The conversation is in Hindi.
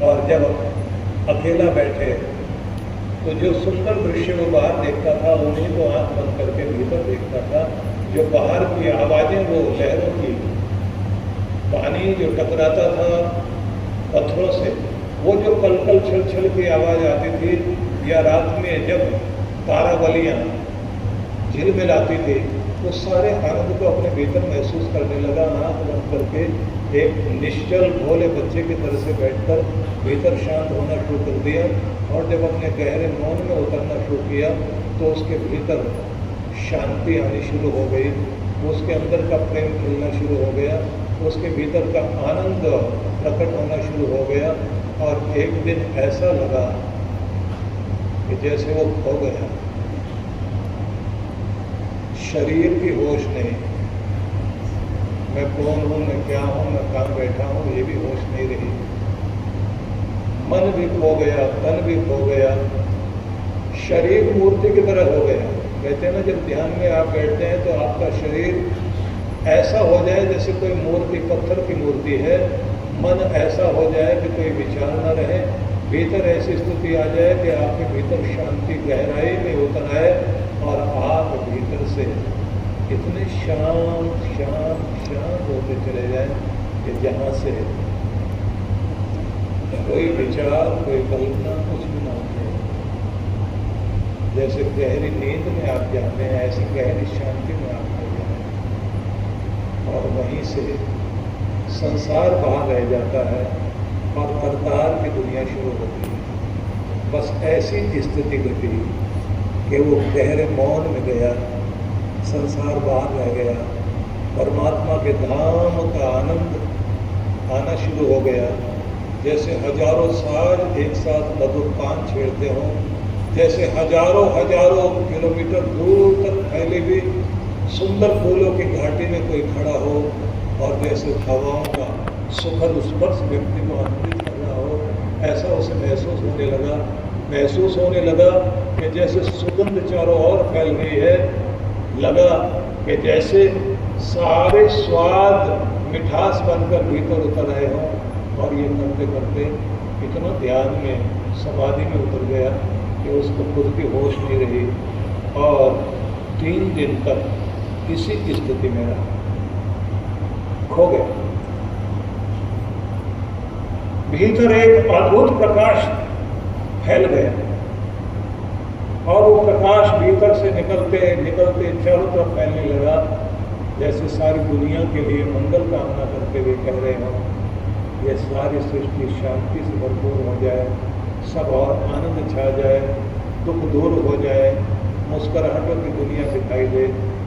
और जब अकेला बैठे तो जो सुंदर दृश्य वो बाहर देखता था उन्हीं को आंख बंद करके भीतर देखता था। जो बाहर की आवाज़ें, वो लहरों की, पानी जो टकराता था पत्थरों से, वो जो कलकल छल छल की आवाज़ आती थी, या रात में जब तारावलियाँ झिलमिलाती थी, वो सारे आनंद को अपने भीतर महसूस करने लगा। आँख बंद करके एक निश्चल भोले बच्चे की तरह से बैठकर भीतर शांत होना शुरू कर दिया। और जब अपने गहरे मौन में उतरना शुरू किया तो उसके भीतर शांति आनी शुरू हो गई, उसके अंदर का प्रेम खिलना शुरू हो गया, उसके भीतर का आनंद प्रकट होना शुरू हो गया। और एक दिन ऐसा लगा कि जैसे वो खो गया, शरीर की होश नहीं, मैं कौन हूँ, मैं क्या हूँ, मैं कहाँ बैठा हूँ, ये भी होश नहीं रही। मन भी खो गया, तन भी खो गया, शरीर मूर्ति की तरह हो गया। कहते हैं ना, जब ध्यान में आप बैठते हैं तो आपका शरीर ऐसा हो जाए जैसे कोई मूर्ति, पत्थर की मूर्ति है। मन ऐसा हो जाए कि कोई विचार न रहे, भीतर ऐसी स्थिति आ जाए कि आपके भीतर शांति गहराई में उतर आए और आप भीतर से इतने शांत शांत शांत होते चले जाए कि जहाँ से कोई विचार, कोई कल्पना कुछ भी ना उठे। जैसे गहरी नींद में आप जाते हैं, ऐसी गहरी शांति में आप हो जाए और वहीं से संसार बाहर रह जाता है और करतार की दुनिया शुरू होती है। बस ऐसी स्थिति घटी कि वो गहरे मौन में गया, संसार बाहर रह गया, परमात्मा के धाम का आनंद आना शुरू हो गया। जैसे हजारों साज एक साथ मधुर पान छेड़ते हों, जैसे हजारों हजारों किलोमीटर दूर तक फैली हुई सुंदर फूलों की घाटी में कोई खड़ा हो और जैसे हवाओं का सुखद स्पर्श व्यक्ति को आनंदित कर रहा हो, ऐसा उसे महसूस होने लगा। महसूस होने लगा कि जैसे सुगंध चारों ओर फैल रही है, लगा कि जैसे सारे स्वाद मिठास बनकर भीतर उतर आए हों। और ये करते करते इतना ध्यान में, समाधि में उतर गया कि उसको खुद की होश नहीं रही और 3 दिन तक इसी स्थिति में रहा, खो गया। भीतर एक अद्भुत प्रकाश फैल गया और वो प्रकाश भीतर से निकलते निकलते चारों तरफ फैलने लगा, जैसे सारी दुनिया के लिए मंगल कामना करते हुए कह रहे हों, ये सारी सृष्टि शांति से भरपूर हो जाए, सब और आनंद छा जाए, दुख दूर हो जाए, मुस्कुराहटों की दुनिया दिखाई दे।